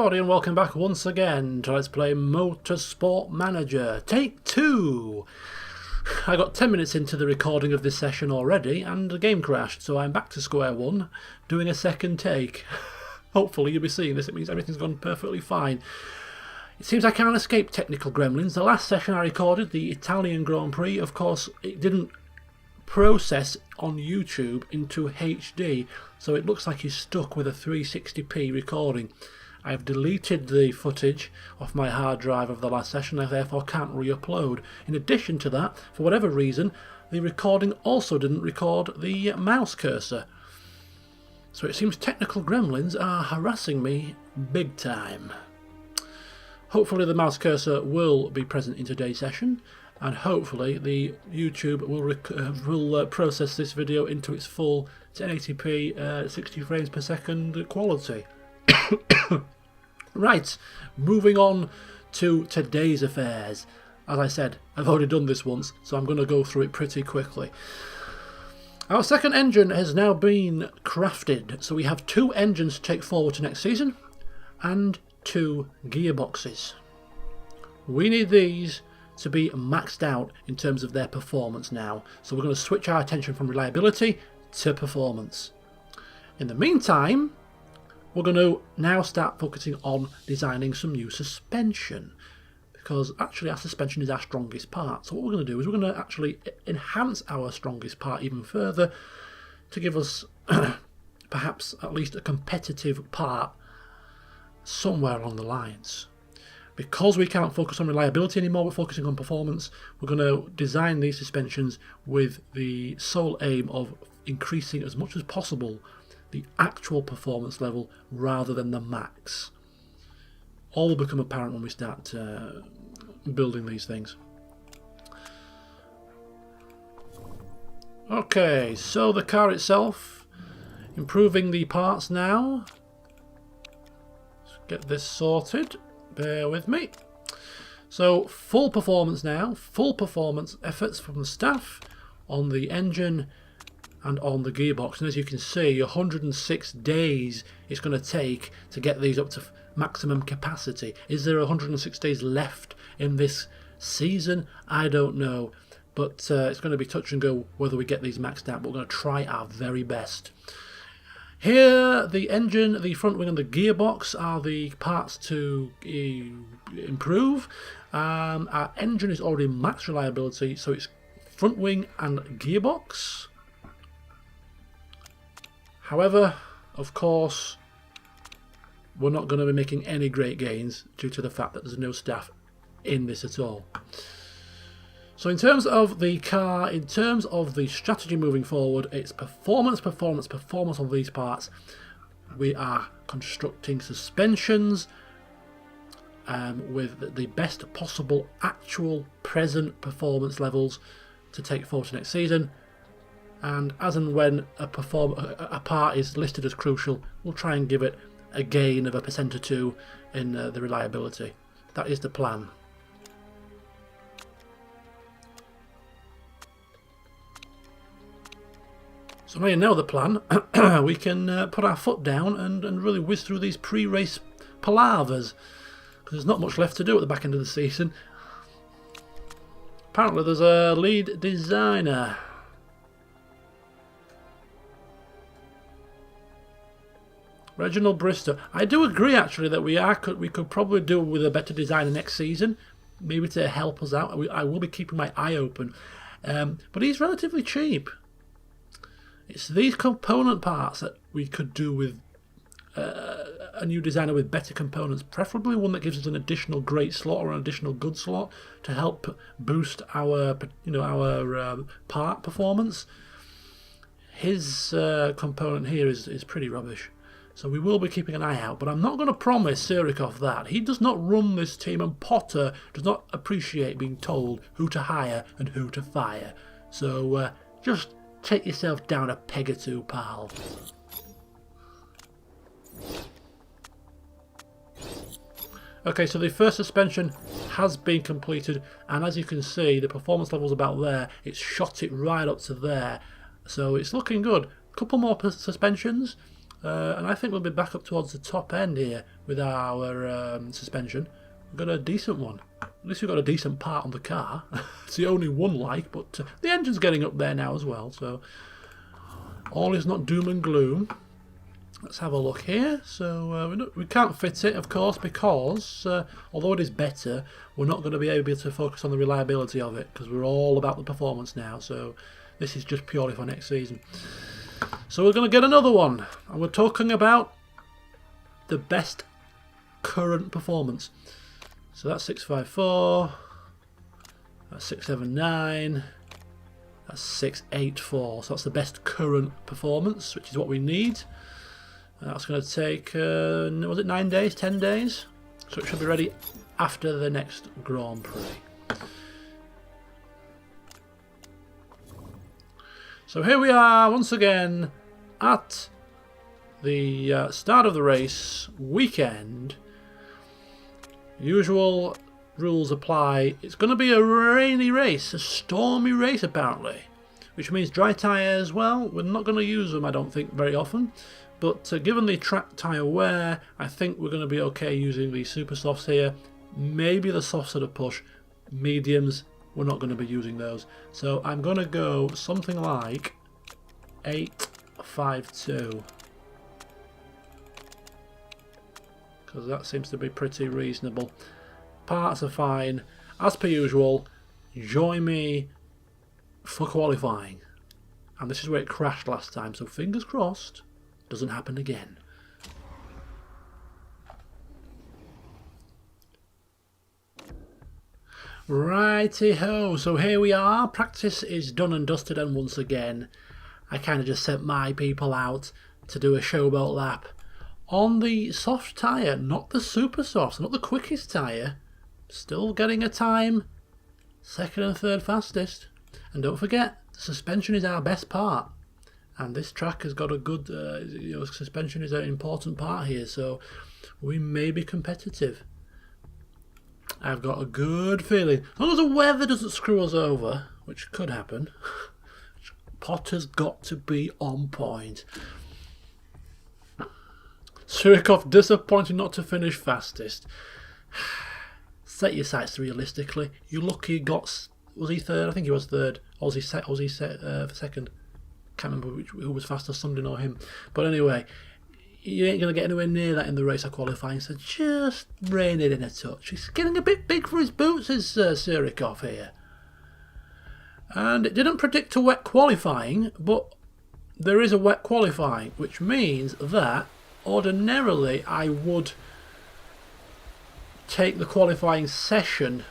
everybody and welcome back once again to Let's Play Motorsport Manager. Take 2! I got 10 minutes into the recording of this session already and the game crashed, so I'm back to square one doing a second take. Hopefully you'll be seeing this, it means everything's gone perfectly fine. It seems I can't escape technical gremlins. The last session I recorded, the Italian Grand Prix, of course it didn't process on YouTube into HD, so it looks like he's stuck with a 360p recording. I've deleted the footage off my hard drive of the last session, I therefore can't re-upload. In addition to that, for whatever reason, the recording also didn't record the mouse cursor. So it seems technical gremlins are harassing me big time. Hopefully the mouse cursor will be present in today's session, and hopefully the YouTube will process this video into its full 1080p 60 frames per second quality. Right, moving on to today's affairs. As I said, I've already done this once, so I'm going to go through it pretty quickly. Our second engine has now been crafted, so we have 2 engines to take forward to next season and 2 gearboxes. We need these to be maxed out in terms of their performance now, so we're going to switch our attention from reliability to performance. In the meantime, we're going to now start focusing on designing some new suspension, because actually our suspension is our strongest part. So what we're going to do is we're going to actually enhance our strongest part even further to give us perhaps at least a competitive part somewhere along the lines. Because we can't focus on reliability anymore, we're focusing on performance. We're going to design these suspensions with the sole aim of increasing as much as possible the actual performance level rather than the max. All will become apparent when we start building these things. Okay, so the car itself, improving the parts now. Let's get this sorted. Bear with me. So full performance now, full performance efforts from the staff on the engine and on the gearbox, and as you can see 106 days it's going to take to get these up to maximum capacity. Is there 106 days left in this season? I don't know, but it's going to be touch and go whether we get these maxed out, but we're going to try our very best. Here, the engine, the front wing and the gearbox are the parts to improve. Our engine is already max reliability, so it's front wing and gearbox. However, of course, we're not going to be making any great gains due to the fact that there's no staff in this at all. So in terms of the car, in terms of the strategy moving forward, it's performance, performance, performance on these parts. We are constructing suspensions with the best possible actual present performance levels to take forward to next season. And as and when a part is listed as crucial, we'll try and give it a gain of 1% or 2 in the reliability. That is the plan. So now you know the plan, we can put our foot down and really whiz through these pre-race palavers, because there's not much left to do at the back end of the season. Apparently there's a lead designer. Reginald Bristow. I do agree actually that we could probably do with a better designer next season, maybe to help us out. I will be keeping my eye open, but he's relatively cheap. It's these component parts that we could do with a new designer with better components, preferably one that gives us an additional great slot or an additional good slot to help boost our part performance. His component here is pretty rubbish. So we will be keeping an eye out, but I'm not going to promise Surikov that. He does not run this team, and Potter does not appreciate being told who to hire and who to fire. So just take yourself down a peg or 2, pal. Okay, so the first suspension has been completed, and as you can see, the performance level's about there. It's shot it right up to there, so it's looking good. A couple more suspensions, and I think we'll be back up towards the top end here with our suspension. We've got a decent one. At least we've got a decent part on the car. It's the only one like, but the engine's getting up there now as well, so all is not doom and gloom. Let's have a look here. So we can't fit it, of course, because although it is better, we're not going to be able to focus on the reliability of it, because we're all about the performance now. So this is just purely for next season. So we're going to get another one, and we're talking about the best current performance. So that's 654, that's 679, that's 684. So that's the best current performance, which is what we need. And that's going to take, was it 9 days, 10 days? So it should be ready after the next Grand Prix. So here we are once again at the start of the race weekend. Usual rules apply. It's going to be a rainy race, a stormy race apparently, which means dry tyres, well, we're not going to use them I don't think very often, but given the track tyre wear, I think we're going to be okay using the super softs here. Maybe the softs at a push. Mediums, we're not going to be using those. So I'm going to go something like 852. Because that seems to be pretty reasonable. Parts are fine. As per usual, join me for qualifying. And this is where it crashed last time, so fingers crossed, doesn't happen again. Righty-ho, so here we are. Practice is done and dusted, and once again, I kind of just sent my people out to do a showboat lap on the soft tyre, not the super soft, not the quickest tyre. Still getting a time, second and third fastest. And don't forget, the suspension is our best part. And this track has got a good, suspension is an important part here, so we may be competitive. I've got a good feeling. As long as the weather doesn't screw us over, which could happen, Potter's got to be on point. Surikov disappointed not to finish fastest. Set your sights realistically. You lucky he got... Was he third? I think he was third. Or was he set for second? Can't remember who was faster, Sunday or him. But anyway, you ain't going to get anywhere near that in the race of qualifying, so just rein it in a touch. He's getting a bit big for his boots, is Surikov here. And it didn't predict a wet qualifying, but there is a wet qualifying, which means that ordinarily I would take the qualifying session,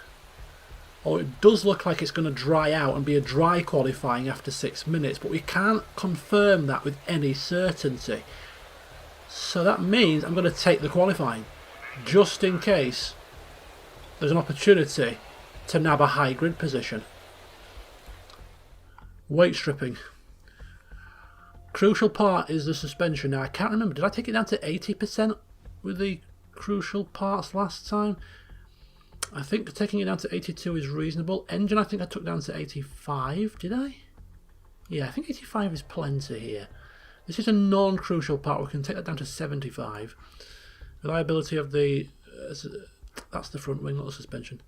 or it does look like it's going to dry out and be a dry qualifying after 6 minutes, but we can't confirm that with any certainty. So that means I'm going to take the qualifying just in case there's an opportunity to nab a high grid position. Weight stripping. Crucial part is the suspension. Now I can't remember, did I take it down to 80% with the crucial parts last time? I think taking it down to 82 is reasonable. Engine I think I took down to 85, did I? Yeah, I think 85 is plenty here. This is a non-crucial part, we can take that down to 75. Reliability of the... that's the front wing, not the suspension.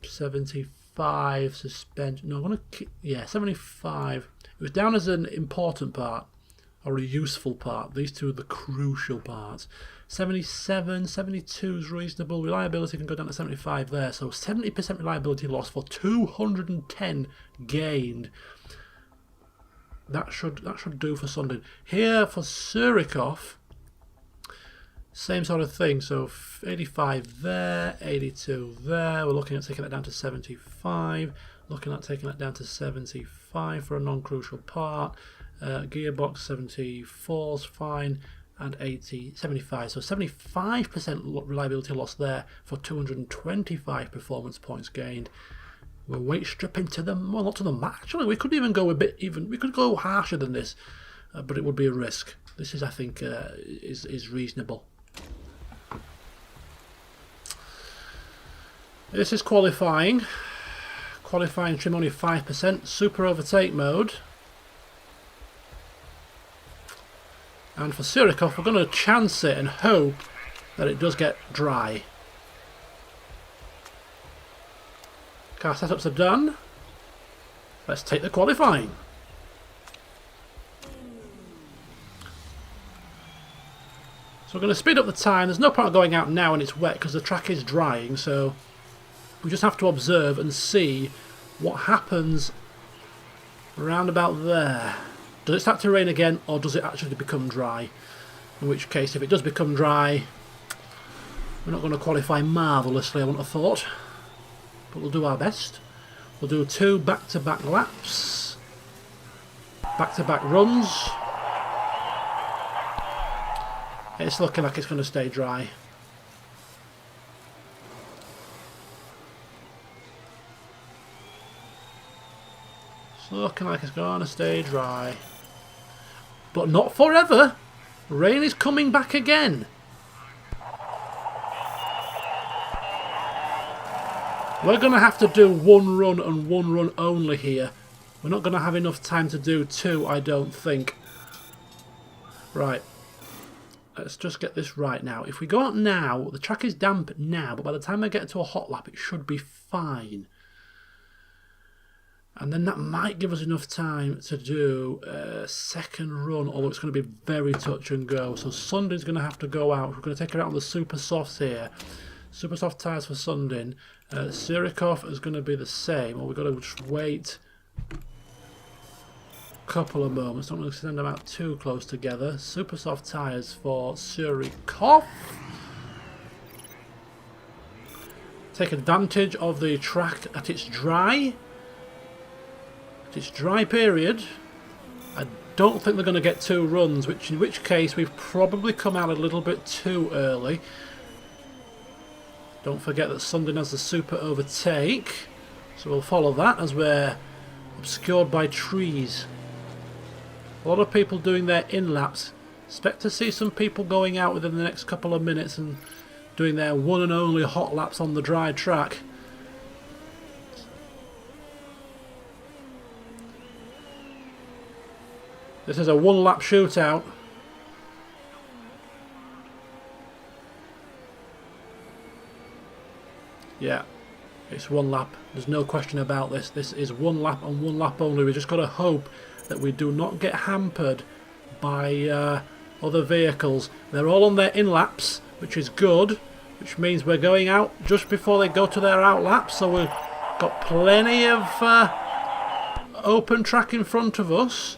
75 suspension. No, I'm going to... Yeah, 75. It was down as an important part, or a useful part. These two are the crucial parts. 77, 72 is reasonable. Reliability can go down to 75 there. So 70% reliability loss for 210 gained. That should do for Sunday. Here for Surikov, same sort of thing. So 85 there, 82 there. We're looking at taking that down to 75. Looking at taking that down to 75 for a non-crucial part. Gearbox 74 is fine, and 75. So 75% reliability loss there for 225 performance points gained. We're weight stripping to them. Well, not to the max. Actually, we could even go a bit even. We could go harsher than this, but it would be a risk. This is, I think, is reasonable. This is qualifying. Qualifying trim only 5%. Super overtake mode. And for Surikov, we're going to chance it and hope that it does get dry. Car setups are done. Let's take the qualifying. So we're going to speed up the time. There's no point of going out now when it's wet because the track is drying, so we just have to observe and see what happens around about there. Does it start to rain again, or does it actually become dry? In which case, if it does become dry, we're not going to qualify marvellously, I wouldn't have thought. But we'll do our best. We'll do 2 back-to-back laps. Back-to-back runs. It's looking like it's going to stay dry. It's looking like it's going to stay dry. But not forever. Rain is coming back again. We're going to have to do 1 run and 1 run only here. We're not going to have enough time to do 2, I don't think. Right. Let's just get this right now. If we go out now, the track is damp now, but by the time I get to a hot lap, it should be fine. And then that might give us enough time to do a second run, although it's going to be very touch and go. So Sundin's going to have to go out. We're going to take her out on the super softs here. Super soft tyres for Sundin. Surikov is going to be the same, or we've got to just wait a couple of moments. Don't want to send them out too close together. Super soft tyres for Surikov. Take advantage of the track at its dry. Its dry period. I don't think they're going to get 2 runs, in which case we've probably come out a little bit too early. Don't forget that Sundin has the super overtake, so we'll follow that as we're obscured by trees. A lot of people doing their in-laps. Expect to see some people going out within the next couple of minutes and doing their one and only hot laps on the dry track. This is a 1-lap shootout. Yeah, it's 1 lap. There's no question about this. This is 1 lap and 1 lap only. We just got to hope that we do not get hampered by other vehicles. They're all on their in-laps, which is good, which means we're going out just before they go to their out-laps, so we've got plenty of open track in front of us.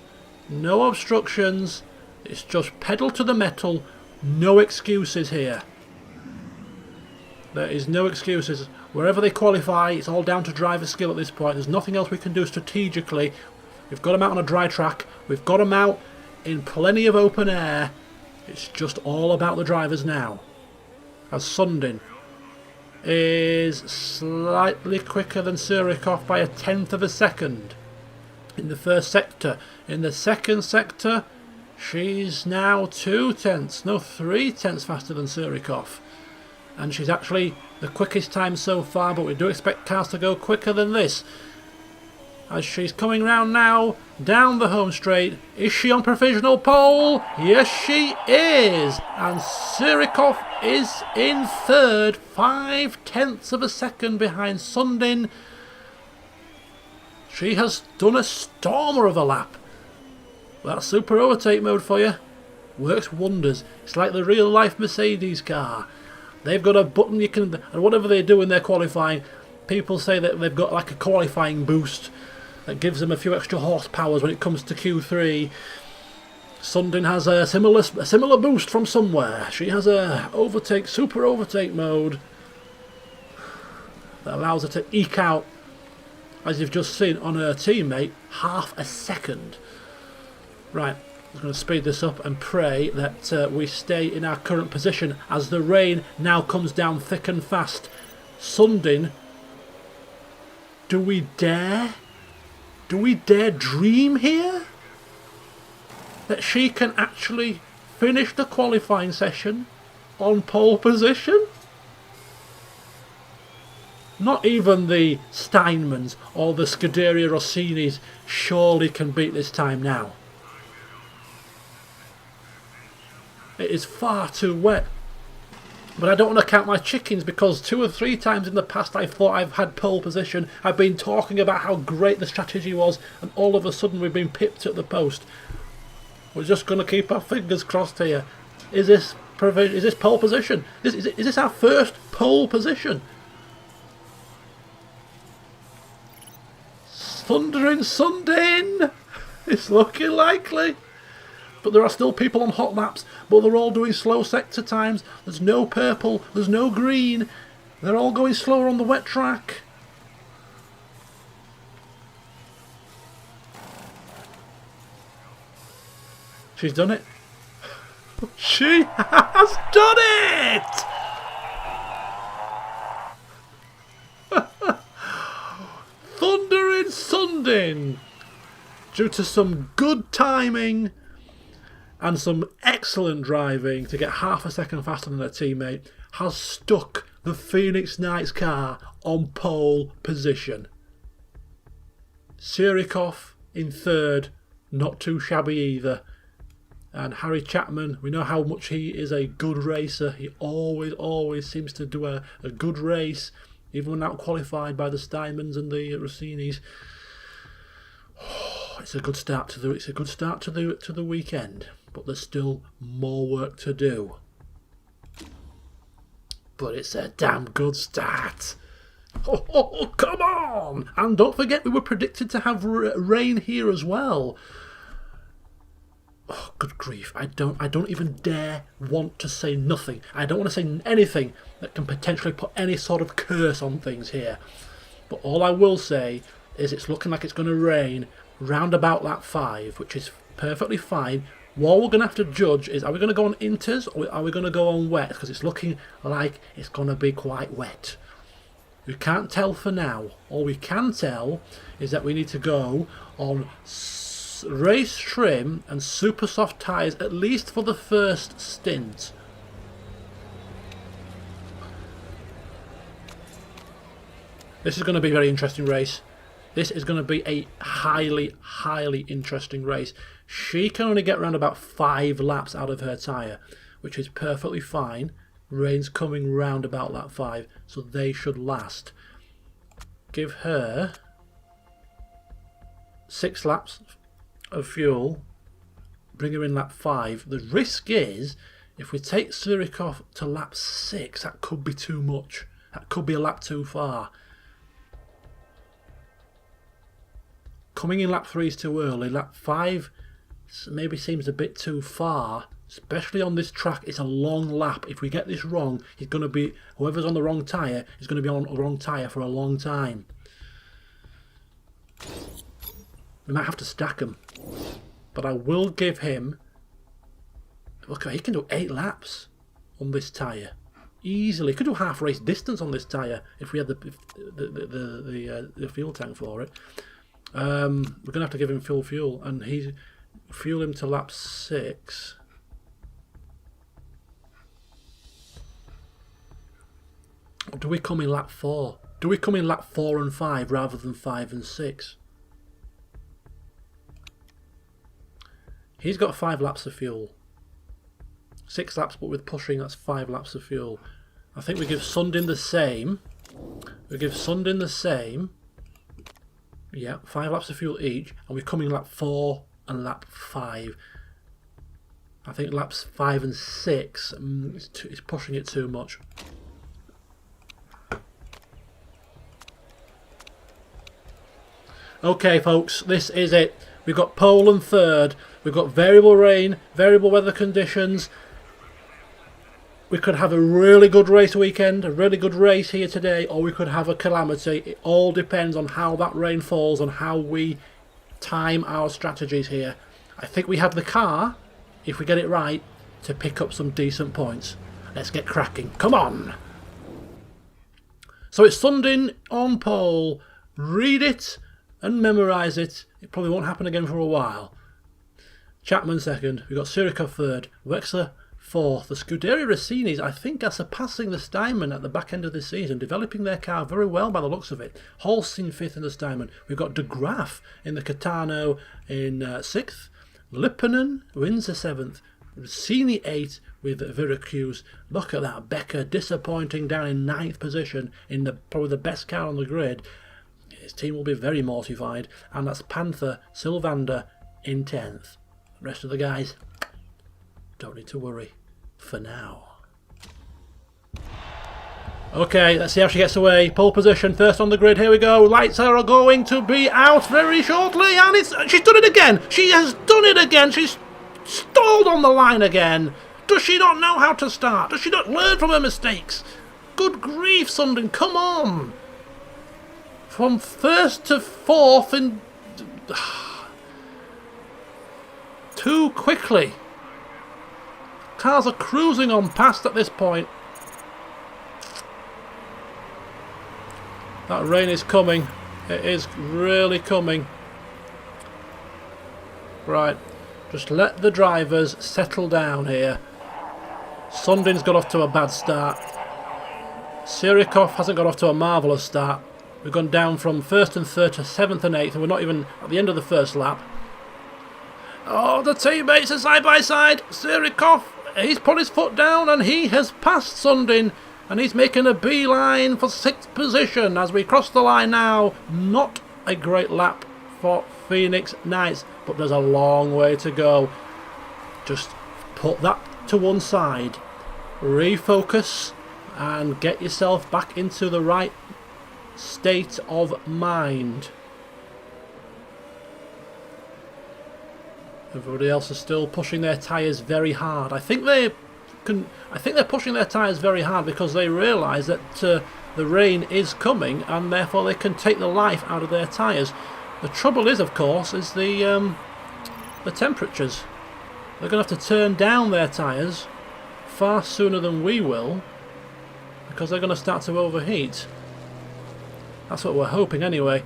No obstructions. It's just pedal to the metal. No excuses here. There is no excuses. Wherever they qualify, it's all down to driver skill at this point. There's nothing else we can do strategically. We've got them out on a dry track. We've got them out in plenty of open air. It's just all about the drivers now. As Sundin is slightly quicker than Surikov by 1/10 of a second in the first sector. In the second sector, she's now 2/10, no 3/10 faster than Surikov. And she's actually the quickest time so far, but we do expect cars to go quicker than this. As she's coming round now, down the home straight. Is she on provisional pole? Yes, she is. And Surikov is in third, 5/10 of a second behind Sundin. She has done a stormer of a lap. That's super overtake mode for you. Works wonders. It's like the real life Mercedes car. They've got a button you can, and whatever they do in their qualifying, people say that they've got like a qualifying boost that gives them a few extra horsepowers when it comes to Q3. Sundin has a similar boost from somewhere. She has a super overtake mode that allows her to eke out, as you've just seen on her teammate, half a second. Right, I'm going to speed this up and pray that we stay in our current position as the rain now comes down thick and fast. Sundin, do we dare? Do we dare dream here that she can actually finish the qualifying session on pole position? Not even the Steinmans or the Scuderia Rossinis surely can beat this time now. It is far too wet. But I don't want to count my chickens, because 2 or 3 times in the past I thought I've had pole position. I've been talking about how great the strategy was, and all of a sudden we've been pipped at the post. We're just going to keep our fingers crossed here. Is this pole position? Is this our first pole position? Thundering Sundin! It's looking likely. But there are still people on hot laps, but they're all doing slow sector times. There's no purple, there's no green. They're all going slower on the wet track. She's done it. She has done it! Thundering Sundin, due to some good timing and some excellent driving to get half a second faster than her teammate, has stuck the Phoenix Knights car on pole position. Surikov in third, not too shabby either. And Harry Chapman, we know how much he is a good racer. He always seems to do a good race, even when out qualified by the Steinmans and the Rossinis. Oh, it's a good start to the weekend, but there's still more work to do. But it's a damn good start. Oh, come on! And don't forget, we were predicted to have rain here as well. Oh, good grief. I don't even dare want to say nothing. I don't want to say anything that can potentially put any sort of curse on things here. But all I will say is it's looking like it's going to rain round about lap 5, which is perfectly fine. What we're going to have to judge is, are we going to go on inters or are we going to go on wet? Because it's looking like it's going to be quite wet. We can't tell for now. All we can tell is that we need to go on race trim and super soft tyres, at least for the first stint. This is going to be a very interesting race. This is going to be a highly interesting race. She can only get around about 5 laps out of her tyre, which is perfectly fine. Rain's coming round about lap 5, so they should last. Give her 6 laps of fuel, bring her in lap 5. The risk is, if we take Surikov to lap 6, that could be too much. That could be a lap too far. Coming in lap 3 is too early. Lap 5 maybe seems a bit too far, especially on this track. It's a long lap. If we get this wrong, he's going to be, whoever's on the wrong tyre is going to be on the wrong tyre for a long time. We might have to stack him, but I will give him, look, he can do 8 laps on this tyre easily. He could do half race distance on this tyre if we had the fuel tank for it. We're going to have to give him full fuel, and fuel him to lap 6. Or do we come in lap 4? Do we come in lap 4 and 5 rather than 5 and 6? He's got 5 laps of fuel. 6 laps, but with pushing, that's 5 laps of fuel. I think we give Sundin the same. Yeah, 5 laps of fuel each, and we're coming lap 4 and lap 5. I think laps 5 and 6 is pushing it too much. Okay, folks, this is it. We've got pole and third. We've got variable rain, variable weather conditions. We could have a really good race weekend, a really good race here today, or we could have a calamity. It all depends on how that rain falls and how we time our strategies here. I think we have the car, if we get it right, to pick up some decent points. Let's get cracking. Come on! So it's Sundin on pole. Read it and memorise it. It probably won't happen again for a while. Chapman second. We've got Surikov third. Wexler fourth. The Scuderia Rossinis, I think, are surpassing the Steinman at the back end of this season, developing their car very well by the looks of it. Holstein fifth in the Steinman. We've got De Graaf in the Catano in sixth. Lipponen wins the seventh. seen the 8 with Viracusa. Look at that, Becker disappointing down in 9th position in probably the best car on the grid. His team will be very mortified. And that's Panther, Sylvander in 10th. The rest of the guys, don't need to worry for now. Okay, let's see how she gets away. Pole position, first on the grid. Here we go. Lights are going to be out very shortly, and she's done it again. She has done it again. She's stalled on the line again. Does she not know how to start? Does she not learn from her mistakes? Good grief, Sundin, come on. From 1st to 4th in... too quickly. Cars are cruising on past at this point. That rain is coming. It is really coming. Right. Just let the drivers settle down here. Sundin's got off to a bad start. Sirikov hasn't got off to a marvellous start. We've gone down from 1st and 3rd to 7th and 8th, and we're not even at the end of the first lap. Oh, the teammates are side by side. Sirikov, he's put his foot down and he has passed Sundin. And he's making a beeline for 6th position as we cross the line now. Not a great lap for Phoenix Knights, but there's a long way to go. Just put that to one side, refocus, and get yourself back into the right state of mind. Everybody else is still pushing their tyres very hard. I think they're pushing their tyres very hard because they realise that the rain is coming and therefore they can take the life out of their tyres. The trouble is, of course, is the temperatures. They're going to have to turn down their tyres far sooner than we will because they're going to start to overheat. That's what we're hoping anyway.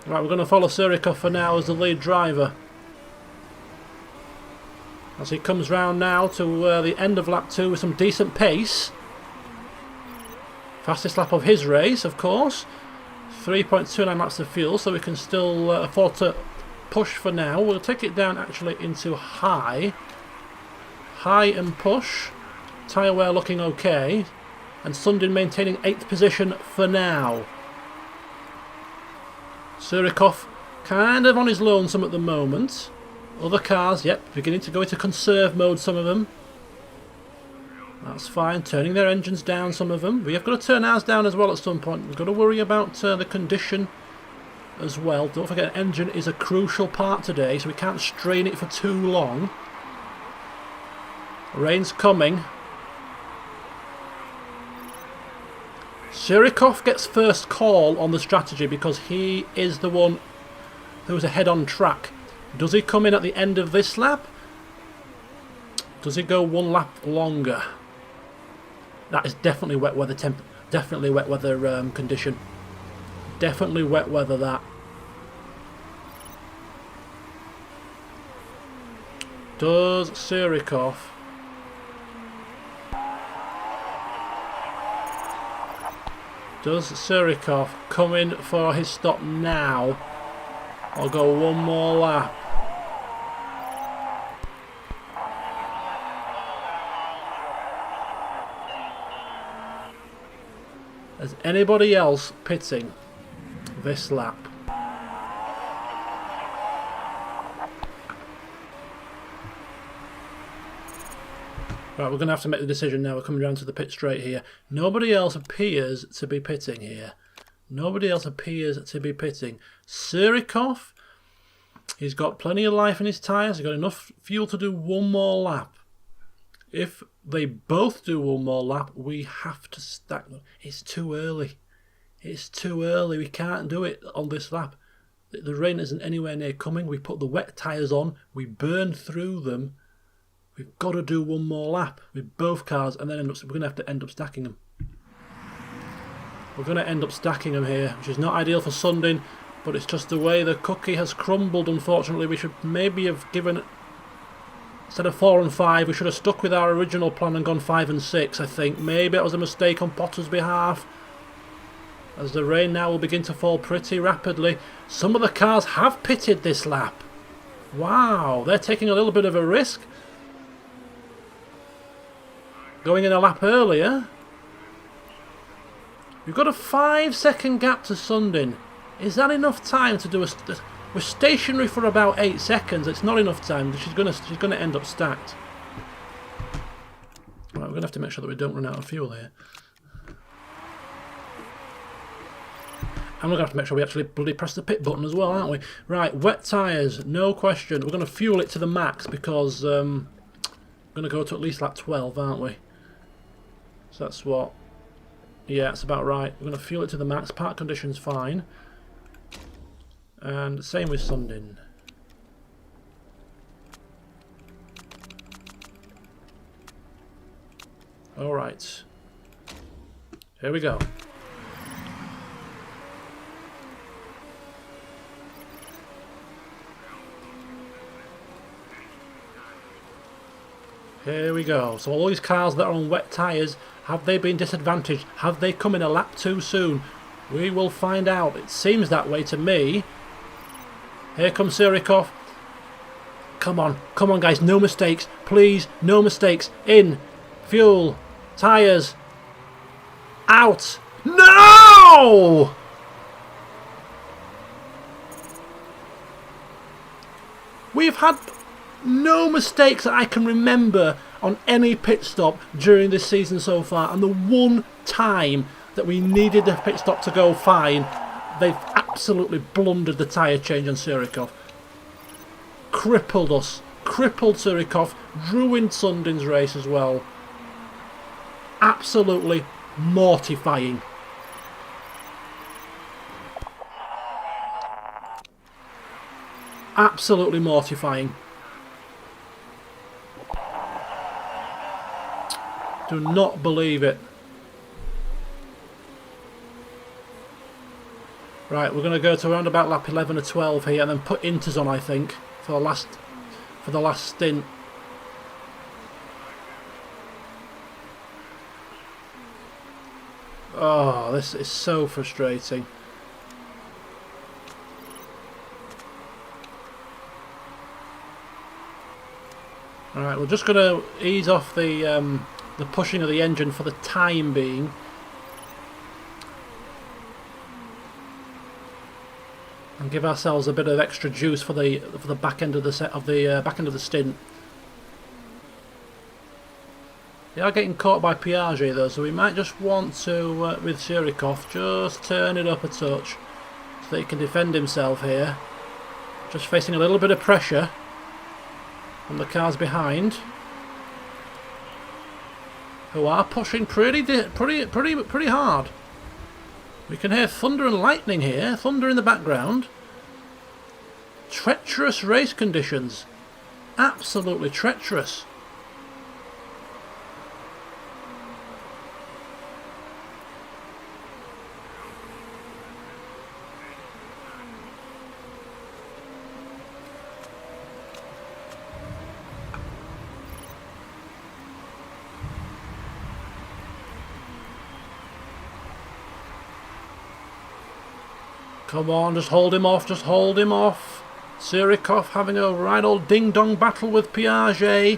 Right, we're going to follow Sirikov for now as the lead driver. As he comes round now to the end of lap 2 with some decent pace. Fastest lap of his race, of course. 3.29 laps of fuel, so we can still afford to push for now. We'll take it down actually into high. High and push. Tyre wear looking okay. And Sundin maintaining 8th position for now. Sirikov kind of on his lonesome at the moment. Other cars, yep, beginning to go into conserve mode, some of them. That's fine, turning their engines down, some of them. We have got to turn ours down as well at some point. We've got to worry about the condition as well. Don't forget, engine is a crucial part today, so we can't strain it for too long. Rain's coming. Sirikov gets first call on the strategy because he is the one who's ahead on track. Does he come in at the end of this lap? Does he go one lap longer? That is definitely wet weather condition. Definitely wet weather, that. Does Sirikov come in for his stop now or go one more lap? Is anybody else pitting this lap? Right, we're going to have to make the decision now. We're coming down to the pit straight here. Nobody else appears to be pitting here. Nobody else appears to be pitting. Sirikov, he's got plenty of life in his tyres. He's got enough fuel to do one more lap. If they both do one more lap, we have to stack them. It's too early. It's too early. We can't do it on this lap. The rain isn't anywhere near coming. We put the wet tyres on. We burn through them. We've got to do one more lap with both cars, and then we're going to have to end up stacking them. We're going to end up stacking them here, which is not ideal for Sundin, but it's just the way the cookie has crumbled, unfortunately. We should maybe have given... Instead of 4 and 5, we should have stuck with our original plan and gone 5 and 6, I think. Maybe that was a mistake on Potter's behalf. As the rain now will begin to fall pretty rapidly. Some of the cars have pitted this lap. Wow, they're taking a little bit of a risk. going in a lap earlier. We've got a 5-second gap to Sundin. Is that enough time to do a... We're stationary for about 8 seconds. It's not enough time. She's gonna end up stacked. Right, we're gonna have to make sure that we don't run out of fuel here. And we're gonna have to make sure we actually bloody press the pit button as well, aren't we? Right, wet tyres, no question. We're gonna fuel it to the max because we're gonna go to at least lap 12, aren't we? So that's what. Yeah, that's about right. We're gonna fuel it to the max. Park conditions fine. And same with Sundin. Alright. Here we go. Here we go. So all these cars that are on wet tyres, have they been disadvantaged? Have they come in a lap too soon? We will find out. It seems that way to me. Here comes Surikov. Come on guys, no mistakes. Please, no mistakes. In. Fuel. Tyres. Out. No! We've had no mistakes that I can remember on any pit stop during this season so far, and the one time that we needed the pit stop to go fine, they've absolutely blundered the tyre change on Surikov. Crippled us. Crippled Surikov. Ruined Sundin's race as well. Absolutely mortifying. Absolutely mortifying. Do not believe it. Right, we're going to go to around about lap 11 or 12 here, and then put inters on, I think, for the last stint. Oh, this is so frustrating. All right, we're just going to ease off the pushing of the engine for the time being. And give ourselves a bit of extra juice for the back end of the back end of the stint. They are getting caught by Piaget though, so we might just want to, with Surikov, just turn it up a touch so that he can defend himself here. Just facing a little bit of pressure from the cars behind, who are pushing pretty hard. We can hear thunder and lightning here, thunder in the background. Treacherous race conditions. Absolutely treacherous. Come on, just hold him off, just hold him off. Surikov having a right old ding-dong battle with Piaget.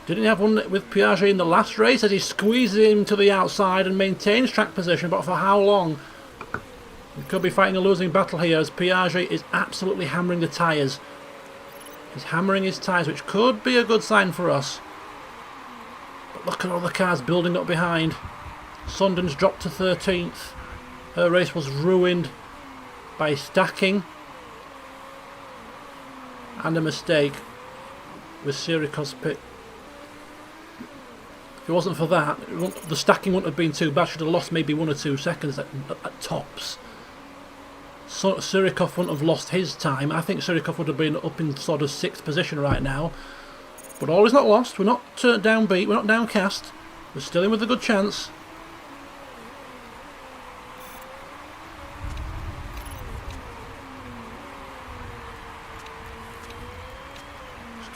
Didn't he have one with Piaget in the last race as he squeezes him to the outside and maintains track position, but for how long? We could be fighting a losing battle here as Piaget is absolutely hammering the tyres. He's hammering his tyres, which could be a good sign for us. But look at all the cars building up behind. Sundin's dropped to 13th. Her race was ruined by stacking and a mistake with Surikov's pit. If it wasn't for that, the stacking wouldn't have been too bad. Should have lost maybe 1 or 2 seconds at tops. So Surikov wouldn't have lost his time. I think Surikov would have been up in sort of 6th position right now. But all is not lost. We're not downbeat. We're not downcast. We're still in with a good chance.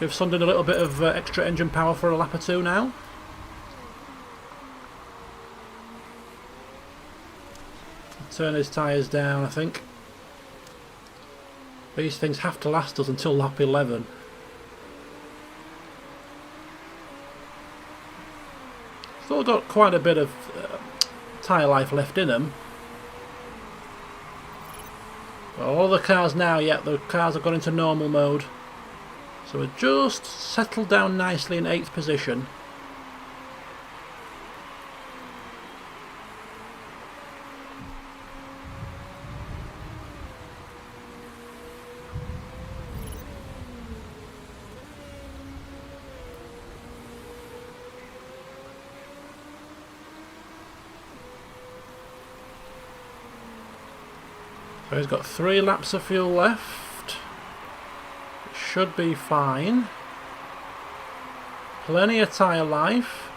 Give Sundin a little bit of extra engine power for a lap or 2 now. Turn his tyres down, I think. These things have to last us until lap 11. still got quite a bit of tyre life left in them. Well, all the cars now, yeah, the cars have gone into normal mode. So we're just settled down nicely in 8th position. So he's got 3 laps of fuel left. It should be fine. Plenty of tyre life.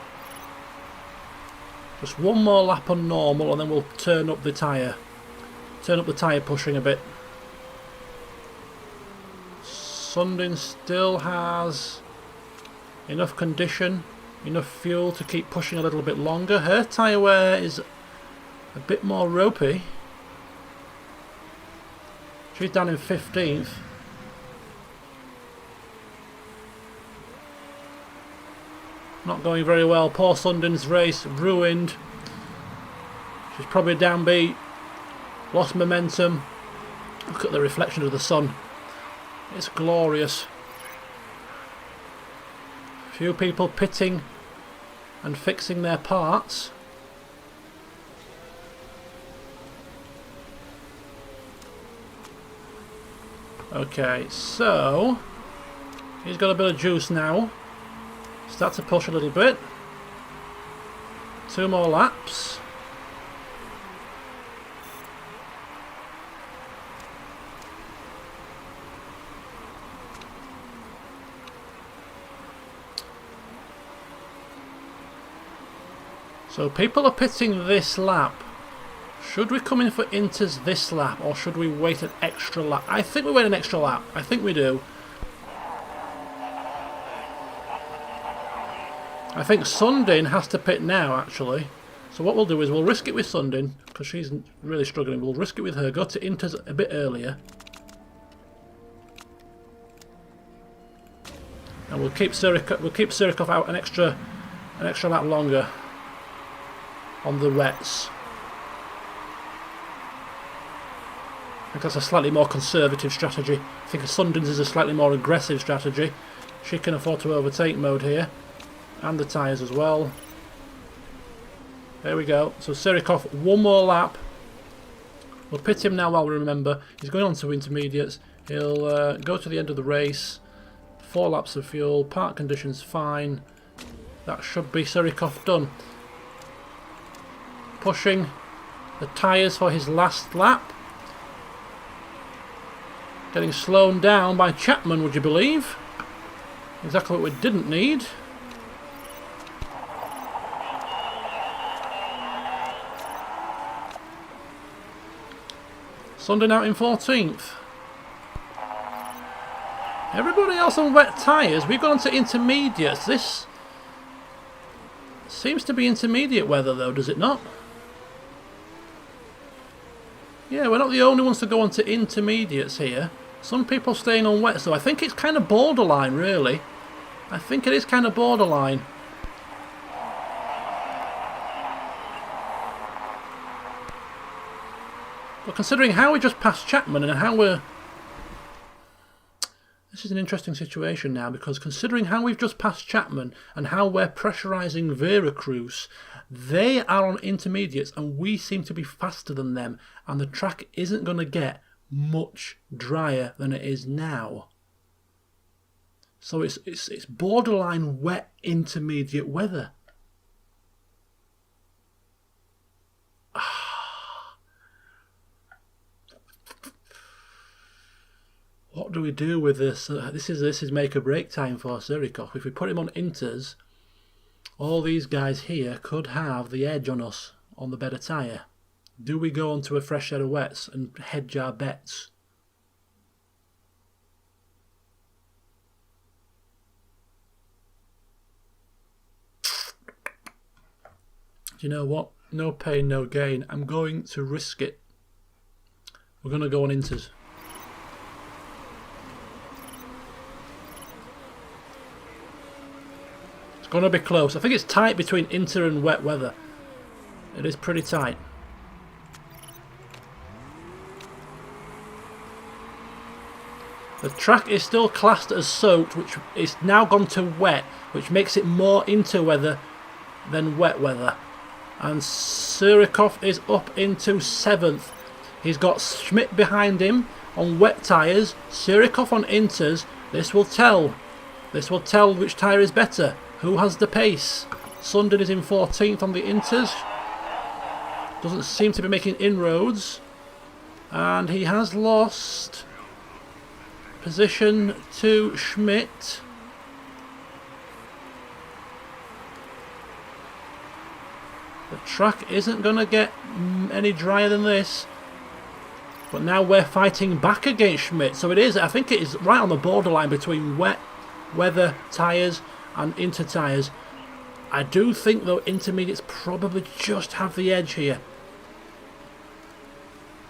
Just one more lap on normal and then we'll turn up the tyre. Turn up the tyre pushing a bit. Sundin still has enough condition, enough fuel to keep pushing a little bit longer. Her tyre wear is a bit more ropey. She's down in 15th. Not going very well. Poor Sundin's race ruined. She's probably downbeat. Lost momentum. Look at the reflection of the sun. It's glorious. A few people pitting and fixing their parts. Okay, so he's got a bit of juice now. Start to push a little bit. 2 more laps. So people are pitting this lap. Should we come in for inters this lap or should we wait an extra lap? I think we wait an extra lap. I think we do. I think Sundin has to pit now actually. So what we'll do is we'll risk it with Sundin because she's really struggling. We'll risk it with her. Go to inters a bit earlier. And we'll keep Surikov out an extra lap longer on the wets. I think that's a slightly more conservative strategy. I think Sundin's is a slightly more aggressive strategy. She can afford to overtake mode here. And the tyres as well. There we go. So Surikov, 1 more lap. We'll pit him now while we remember. He's going on to intermediates. He'll go to the end of the race. 4 laps of fuel. Park conditions fine. That should be Surikov done. Pushing the tyres for his last lap. Getting slowed down by Chapman, would you believe? Exactly what we didn't need. Sundin out in 14th. Everybody else on wet tyres. We've gone to intermediates. This seems to be intermediate weather though, does it not? Yeah, we're not the only ones to go on to intermediates here. Some people staying on wet, so I think it's kind of borderline, really. I think it is kind of borderline. But considering how we just passed Chapman and how we're... This is an interesting situation now, because considering how we've just passed Chapman and how we're pressurising Veracruz, they are on intermediates and we seem to be faster than them, and the track isn't going to get much drier than it is now. So it's borderline wet intermediate weather. What do we do with this? This is make or break time for Surikov. If we put him on inters, all these guys here could have the edge on us on the better tyre. Do we go onto a fresh set of wets and hedge our bets? Do you know what? No pain, no gain. I'm going to risk it. We're going to go on inters. It's going to be close. I think it's tight between Inter and wet weather. It is pretty tight. The track is still classed as soaked, which is now gone to wet, which makes it more Inter weather than wet weather. And Surikov is up into 7th. He's got Schmidt behind him on wet tyres. Surikov on Inters. This will tell. This will tell which tyre is better. Who has the pace? Sundin is in 14th on the Inters. Doesn't seem to be making inroads. And he has lost position to Schmidt. The track isn't going to get any drier than this. But now we're fighting back against Schmidt. So it is, I think it is right on the borderline between wet weather tyres and Inter tyres. I do think though intermediates probably just have the edge here.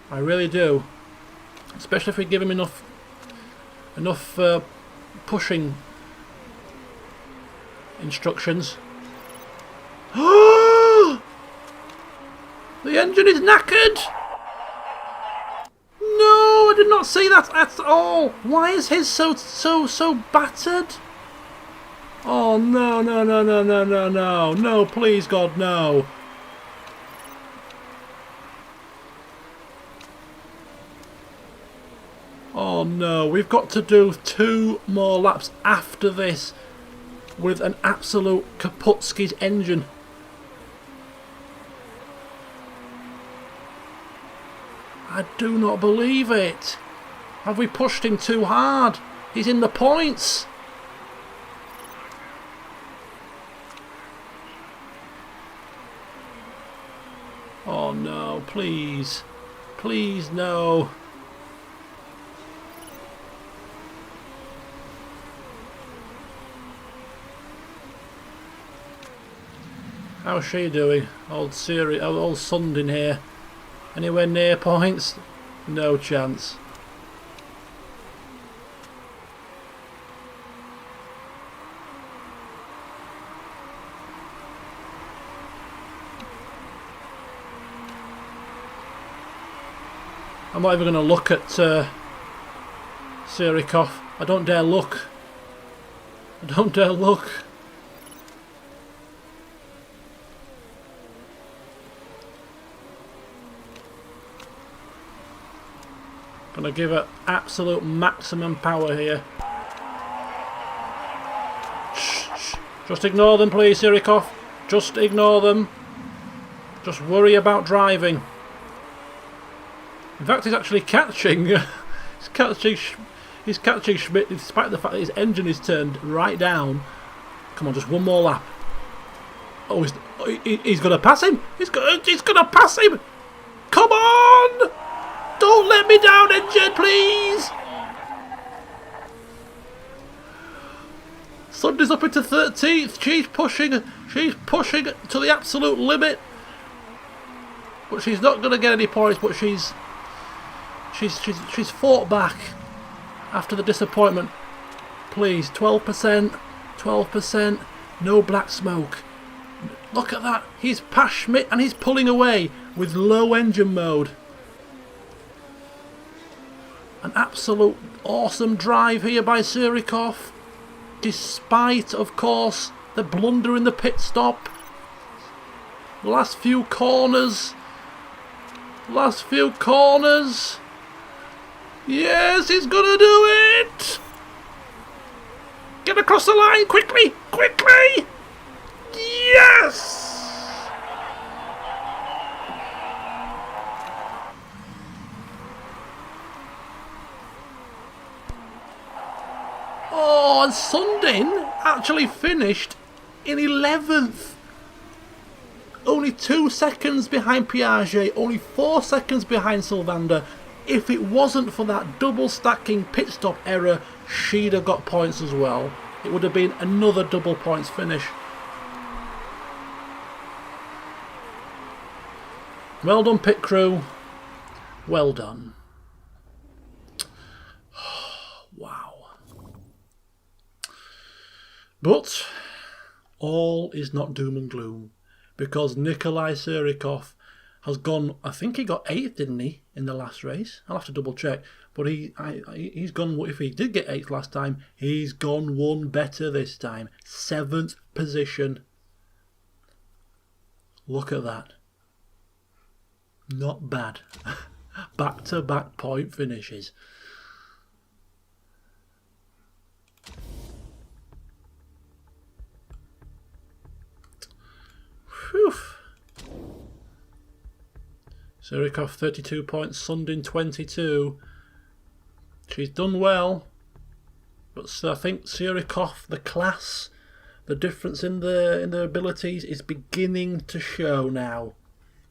I really do. Especially if we give him enough pushing instructions. The engine is knackered! No, I did not see that at all! Why is his so battered? Oh no, no, no, no, no, no, no. No, please God, no. Oh no, we've got to do 2 more laps after this with an absolute Kaputski's engine. I do not believe it. Have we pushed him too hard? He's in the points. Oh no, please. Please no. How's she doing? Old Siri, old Sundin here. Anywhere near points? No chance. I'm not even going to look at Surikov. I don't dare look. I don't dare look. Gonna give it absolute maximum power here. Shh. Just ignore them, please, Surikov. Just ignore them. Just worry about driving. In fact, he's actually catching. He's catching Schmidt, despite the fact that his engine is turned right down. Come on, just one more lap. Oh, he's gonna pass him. He's gonna pass him. Come on! Don't let me down, engine, please! Sunday's up into 13th. She's pushing to the absolute limit. But she's not going to get any points, but she's fought back after the disappointment. Please, 12%, 12%, no black smoke. Look at that. He's past Schmidt and he's pulling away with low engine mode. An absolute awesome drive here by Surikov, despite, of course, the blunder in the pit stop. Last few corners. Last few corners. Yes, he's gonna do it! Get across the line, quickly! Quickly! Yes! Oh, and Sundin actually finished in 11th. Only 2 seconds behind Piaget, only 4 seconds behind Sylvander. If it wasn't for that double stacking pit stop error, she'd have got points as well. It would have been another double points finish. Well done, pit crew. Well done. Wow. But all is not doom and gloom, because Nikolai Surikov has gone, I think he got 8th, didn't he, in the last race? I'll have to double check. But he's gone, if he did get 8th last time, he's gone one better this time. 7th position. Look at that. Not bad. Back-to-back point finishes. Whew. Surikov 32 points, Sundin 22. She's done well, but I think Surikov, the class, the difference in their abilities is beginning to show now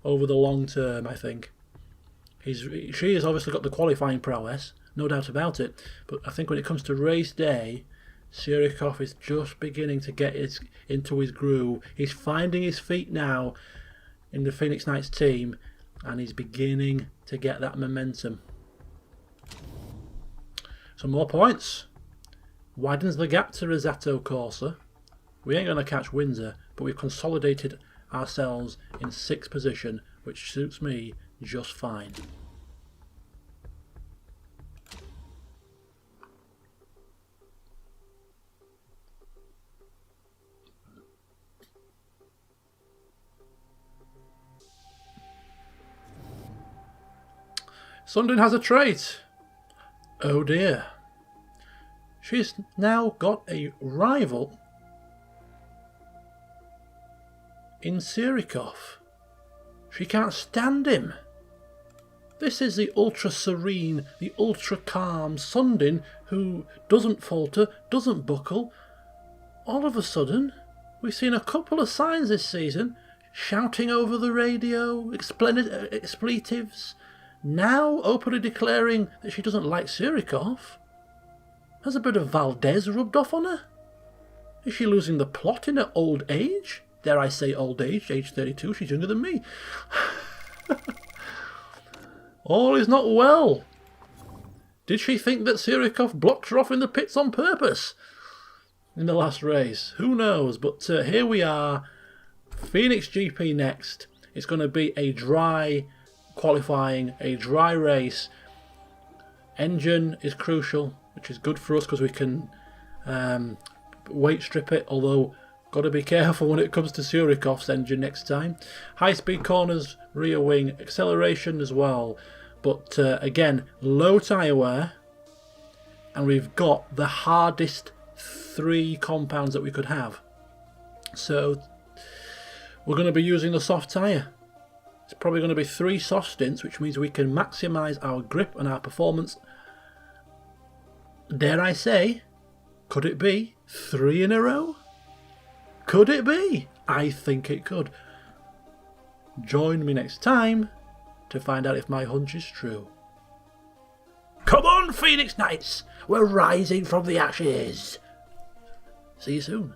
over the long term, I think. She has obviously got the qualifying prowess, no doubt about it, but I think when it comes to race day, Surikov is just beginning to get into his groove. He's finding his feet now in the Phoenix Knights team, and he's beginning to get that momentum. Some more points. Widens the gap to Risato Corsa. We ain't going to catch Windsor, but we've consolidated ourselves in 6th position, which suits me just fine. Sundin has a trait. Oh dear. She's now got a rival in Surikov. She can't stand him. This is the ultra serene, the ultra calm Sundin who doesn't falter, doesn't buckle. All of a sudden, we've seen a couple of signs this season, shouting over the radio, expletives, now openly declaring that she doesn't like Surikov. Has a bit of Valdez rubbed off on her? Is she losing the plot in her old age? Dare I say old age, age 32, she's younger than me. All is not well. Did she think that Surikov blocked her off in the pits on purpose in the last race? Who knows? But here we are. Phoenix GP next. It's going to be a dry qualifying, a dry race. Engine is crucial, which is good for us because we can weight strip it, although got to be careful when it comes to Surikov's engine next time. High speed corners, rear wing, acceleration as well. But again, low tyre wear, and we've got the hardest 3 compounds that we could have. So we're going to be using the soft tyre. It's probably going to be 3 soft stints, which means we can maximise our grip and our performance. Dare I say, could it be 3 in a row? Could it be? I think it could. Join me next time to find out if my hunch is true. Come on, Phoenix Knights! We're rising from the ashes! See you soon.